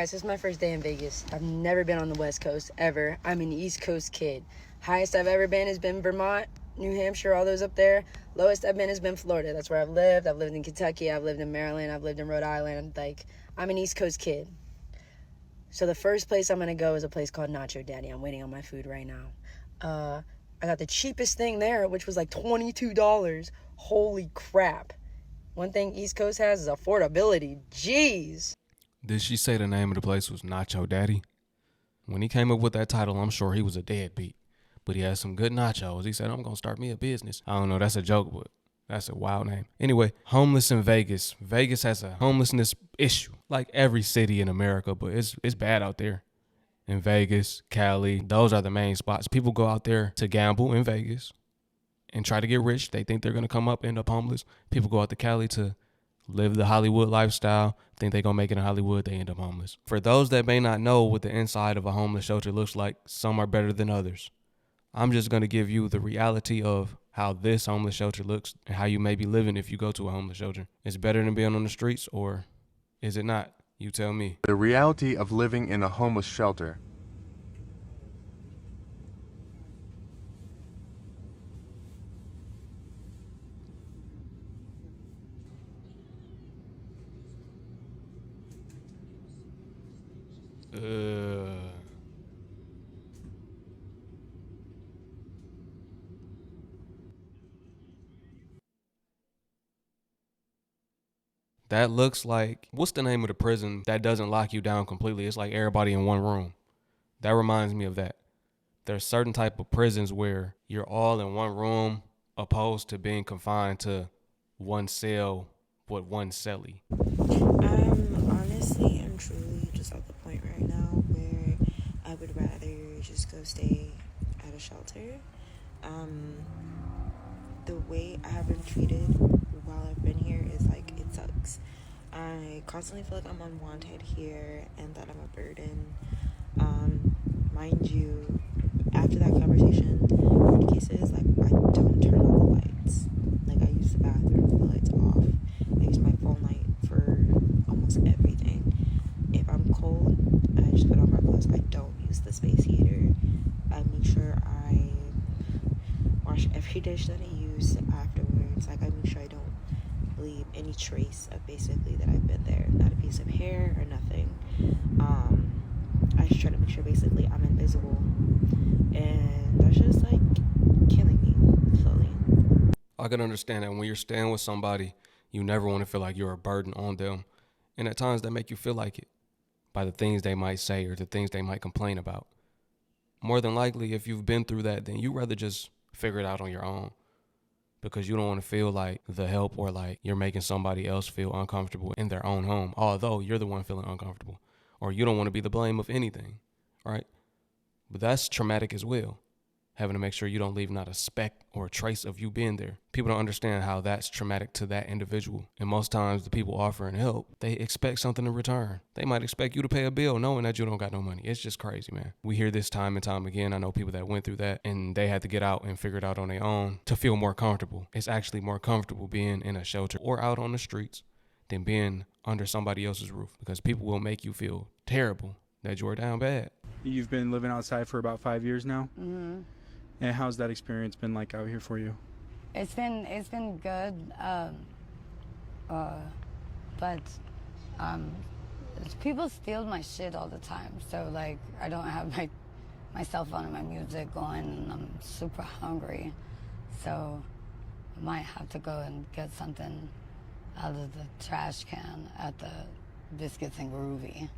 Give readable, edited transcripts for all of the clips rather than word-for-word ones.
guys, this is my first day in Vegas. I've never been on the West Coast, ever. I'm an East Coast kid. Highest I've ever been has been Vermont, New Hampshire, all those up there. Lowest I've been has been Florida. That's where I've lived. I've lived in Kentucky. I've lived in Maryland. I've lived in Rhode Island. Like, I'm an East Coast kid. So the first place I'm going to go is a place called Nacho Daddy. I'm waiting on my food right now. I got the cheapest thing there, which was like $22. Holy crap. One thing East Coast has is affordability. Jeez. Did she say the name of the place was Nacho Daddy? When he came up with that title, I'm sure he was a deadbeat. But he had some good nachos. He said, I'm going to start me a business. I don't know, that's a joke, but that's a wild name. Anyway, homeless in Vegas. Vegas has a homelessness issue, like every city in America, but it's bad out there. In Vegas, Cali, those are the main spots. People go out there to gamble in Vegas and try to get rich. They think they're going to come up, end up homeless. People go out to Cali to live the Hollywood lifestyle, think they're going to make it in Hollywood, they end up homeless. For those that may not know what the inside of a homeless shelter looks like, some are better than others. I'm just going to give you the reality of how this homeless shelter looks and how you may be living if you go to a homeless shelter. It's better than being on the streets, or is it not? You tell me. The reality of living in a homeless shelter. That looks like, what's the name of the prison that doesn't lock you down completely? It's like everybody in one room. That reminds me of that. There's certain type of prisons where you're all in one room opposed to being confined to one cell with one cellie. Honestly and truly just at the point right now where I would rather just go stay at a shelter. The way I have been treated while I've been here is like, it sucks. I constantly feel like I'm unwanted here and that I'm a burden. Mind you, after that conversation, in the cases, like, I don't turn on the lights. Like, I use the bathroom with the lights off. I use my phone light for almost everything. If I'm cold, I just put on my clothes. I don't use the space heater. I make sure I wash every dish that I use afterwards. Like, I make sure I don't leave any trace of basically that I've been there. Not a piece of hair or nothing. I just try to make sure basically I'm invisible. And that's just like killing me slowly. I can understand that when you're staying with somebody, you never want to feel like you're a burden on them. And at times that make you feel like it by the things they might say or the things they might complain about. More than likely, if you've been through that, then you'd rather just figure it out on your own, because you don't want to feel like the help or like you're making somebody else feel uncomfortable in their own home, although you're the one feeling uncomfortable, or you don't want to be the blame of anything, right? But that's traumatic as well, having to make sure you don't leave not a speck or a trace of you being there. People don't understand how that's traumatic to that individual. And most times the people offering help, they expect something in return. They might expect you to pay a bill knowing that you don't got no money. It's just crazy, man. We hear this time and time again. I know people that went through that and they had to get out and figure it out on their own to feel more comfortable. It's actually more comfortable being in a shelter or out on the streets than being under somebody else's roof, because people will make you feel terrible that you're down bad. You've been living outside for about 5 years now? Mm-hmm. And how's that experience been like out here for you? It's been good, but people steal my shit all the time. So like, I don't have my cell phone and my music going, and I'm super hungry, so I might have to go and get something out of the trash can at the Biscuits and Groovy.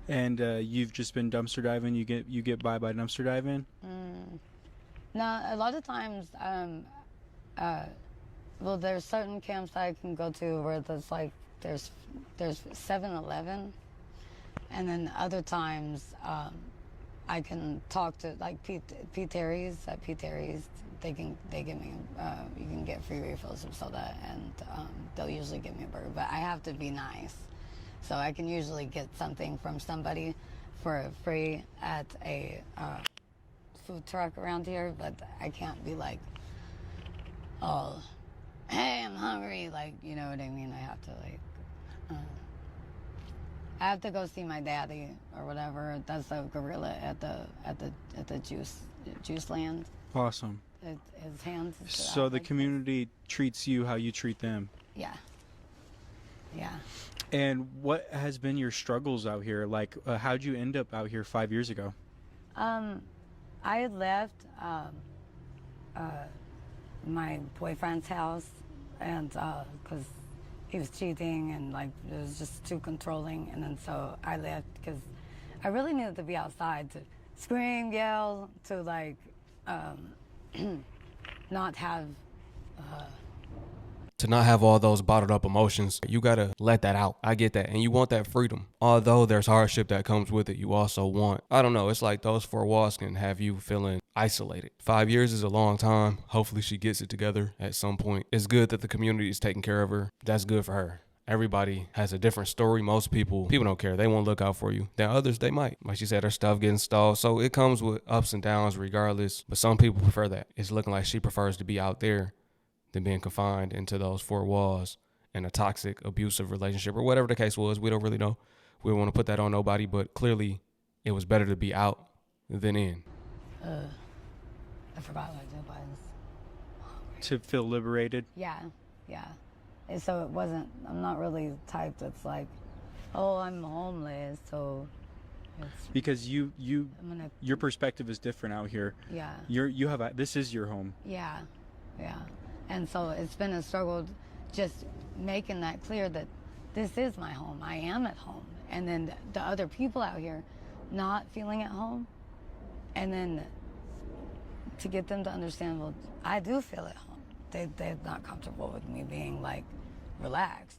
And you've just been dumpster diving. You get by dumpster diving. No, a lot of times, well, there's certain camps that I can go to where there's like there's 7-Eleven, and then other times I can talk to like Pete Terry's. At Pete Terry's, they give me you can get free refills of soda, and they'll usually give me a burger, but I have to be nice. So I can usually get something from somebody for free at a food truck around here, but I can't be like, oh, hey, I'm hungry, like, you know what I mean? I have to like I have to go see my daddy or whatever. That's the gorilla at the juice land. Awesome. His hands. So the community treats you how you treat them. Yeah. Yeah. And what has been your struggles out here? Like, how'd you end up out here 5 years ago? I had left my boyfriend's house, and because he was cheating and like it was just too controlling, and then so I left because I really needed to be outside to scream, yell, to like not have. To not have all those bottled up emotions, you gotta let that out. I get that. And you want that freedom. Although there's hardship that comes with it, you also want, I don't know, it's like those four walls can have you feeling isolated. 5 years is a long time. Hopefully she gets it together at some point. It's good that the community is taking care of her. That's good for her. Everybody has a different story. Most people don't care. They won't look out for you. Then others, they might. Like she said, her stuff getting stalled. So it comes with ups and downs regardless. But some people prefer that. It's looking like she prefers to be out there than being confined into those four walls in a toxic, abusive relationship or whatever the case was. We don't really know. We don't want to put that on nobody, but clearly it was better to be out than in. I forgot what I did. To feel liberated? Yeah. And so it wasn't, I'm not really the type that's like, oh, I'm homeless, so it's, Because I'm gonna, your perspective is different out here. yeah. This is your home. Yeah. And so it's been a struggle just making that clear that this is my home. I am at home. And then the other people out here not feeling at home. And then to get them to understand, well, I do feel at home. They're not comfortable with me being like relaxed,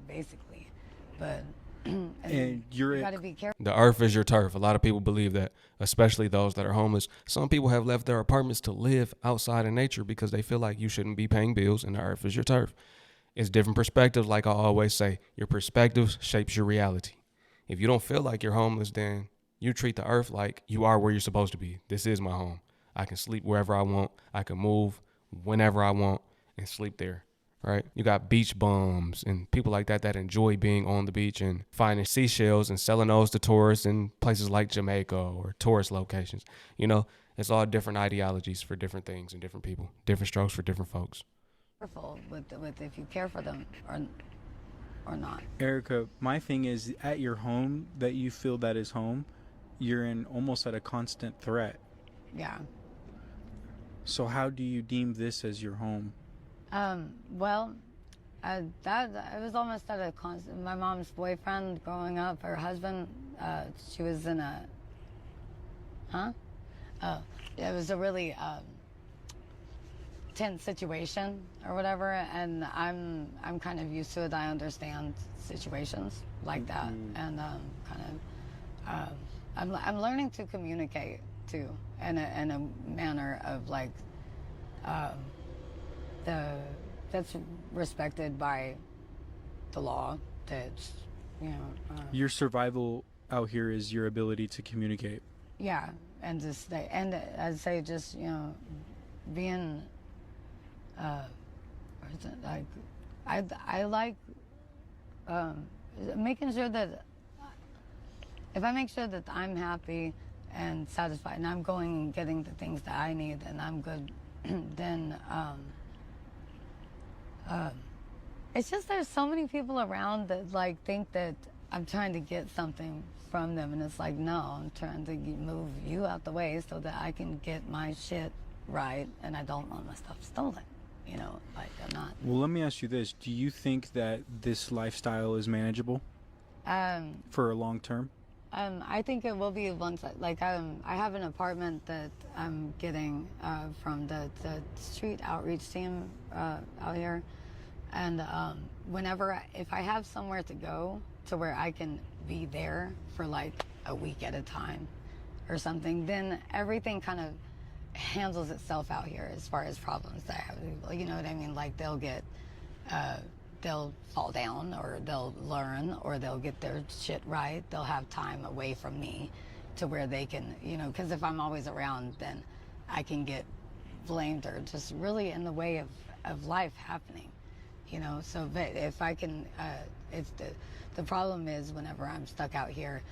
basically. But And you got to be careful. The earth is your turf. A lot of people believe that, especially those that are homeless. Some people have left their apartments to live outside in nature because they feel like you shouldn't be paying bills and the earth is your turf. It's different perspectives. Like I always say, your perspective shapes your reality. If you don't feel like you're homeless, then you treat the earth like you are where you're supposed to be. This is my home. I can sleep wherever I want. I can move whenever I want and sleep there. Right? You got beach bums and people like that enjoy being on the beach and finding seashells and selling those to tourists in places like Jamaica or tourist locations. You know, it's all different ideologies for different things and different people, different strokes for different folks. Careful with if you care for them or not. Erica, my thing is at your home that you feel that is home, you're in almost at a constant threat. Yeah. So how do you deem this as your home? Well, I was almost at a constant. My mom's boyfriend growing up, her husband, she was in a, it was a really tense situation or whatever, and I'm kind of used to it. I understand situations like that, and I'm learning to communicate too, in a manner of like. That's respected by the law. That's, Your survival out here is your ability to communicate. Yeah, and to stay, and I'd say just being, like, I like making sure that if I make sure that I'm happy and satisfied, and I'm going and getting the things that I need, and I'm good, then. It's just there's so many people around that like think that I'm trying to get something from them, and it's like, no, I'm trying to move you out the way so that I can get my shit right, and I don't want my stuff stolen. Like I'm not. Well, let me ask you this: do you think that this lifestyle is manageable for a long term? I think it will be once. Like I have an apartment that I'm getting from the street outreach team out here, and if I have somewhere to go to where I can be there for like a week at a time, or something, then everything kind of handles itself out here as far as problems that I have. You know what I mean? Like they'll fall down, or they'll learn, or they'll get their shit right. They'll have time away from me to where they can, because if I'm always around, then I can get blamed or just really in the way of life happening, you know. So but if I can, it's the problem is whenever I'm stuck out here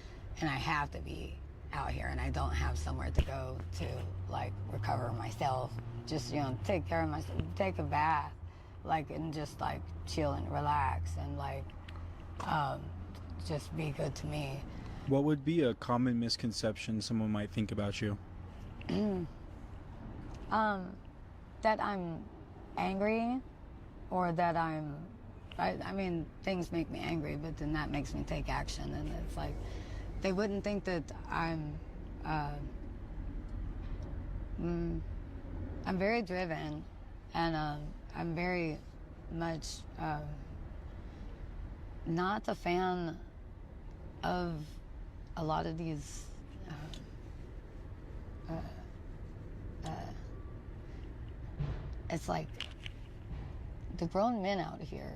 and I have to be out here and I don't have somewhere to go to like recover myself, just, you know, take care of myself, take a bath, like, and just like chill and relax and like just be good to me. What would be a common misconception someone might think about you? That I'm angry, or that I mean, things make me angry, but then that makes me take action, and it's like, they wouldn't think that I'm very driven, and I'm very much not a fan of a lot of these it's like the grown men out here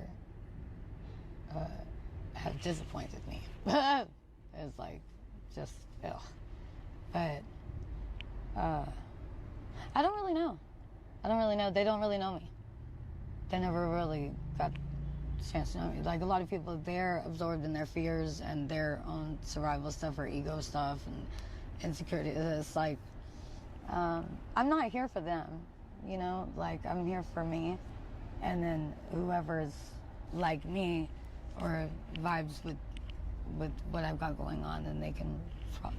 have disappointed me. It's like just ugh. But I don't really know. They don't really know me. They never really got a chance to know me. Like, a lot of people, they're absorbed in their fears and their own survival stuff or ego stuff and insecurity. It's like, I'm not here for them, you know? Like, I'm here for me. And then whoever's like me or vibes with what I've got going on, then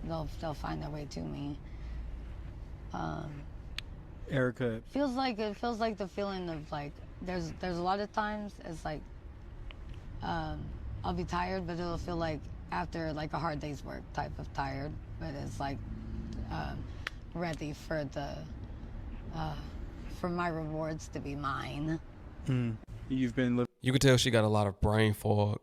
they'll find their way to me. Erica, It feels like the feeling of like there's a lot of times it's like I'll be tired, but it'll feel like after like a hard day's work type of tired, but it's like ready for for my rewards to be mine. you've been living. You can tell she got a lot of brain fog.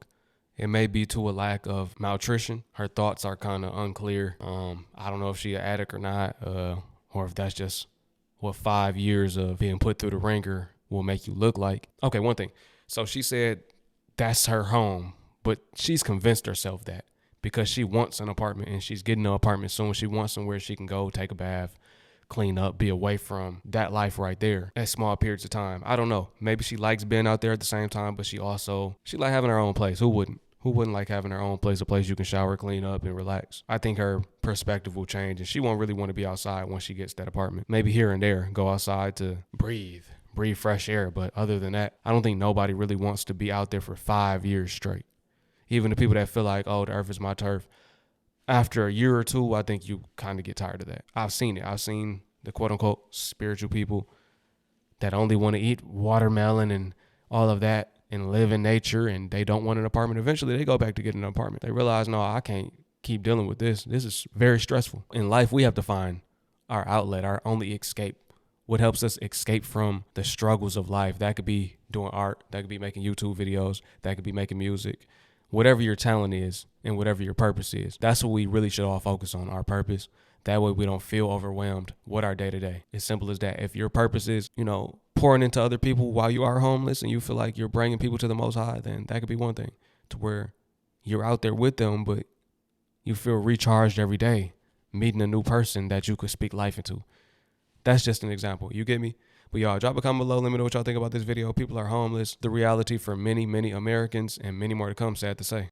It may be to a lack of malnutrition. Her thoughts are kind of unclear. I don't know if she an addict or not, or if that's just what 5 years of being put through the ringer will make you look like. Okay, one thing. So she said that's her home, but she's convinced herself that because she wants an apartment and she's getting an apartment soon. She wants somewhere she can go, take a bath, clean up, be away from that life right there at small periods of time. I don't know. Maybe she likes being out there at the same time, but she like having her own place. Who wouldn't? Who wouldn't like having her own place, a place you can shower, clean up, and relax? I think her perspective will change, and she won't really want to be outside once she gets that apartment. Maybe here and there, go outside to breathe fresh air. But other than that, I don't think nobody really wants to be out there for 5 years straight. Even the people that feel like, oh, the earth is my turf. After a year or two, I think you kind of get tired of that. I've seen it. I've seen the quote-unquote spiritual people that only want to eat watermelon and all of that and live in nature, and they don't want an apartment. Eventually, they go back to getting an apartment. They realize, no, I can't keep dealing with this. This is very stressful. In life, we have to find our outlet, our only escape. What helps us escape from the struggles of life. That could be doing art. That could be making YouTube videos. That could be making music. Whatever your talent is and whatever your purpose is, that's what we really should all focus on, our purpose. That way we don't feel overwhelmed with our day-to-day. As simple as that. If your purpose is, pouring into other people while you are homeless and you feel like you're bringing people to the Most High, then that could be one thing. To where you're out there with them, but you feel recharged every day, meeting a new person that you could speak life into. That's just an example. You get me? But y'all, drop a comment below. Let me know what y'all think about this video. People are homeless. The reality for many, many Americans and many more to come, sad to say.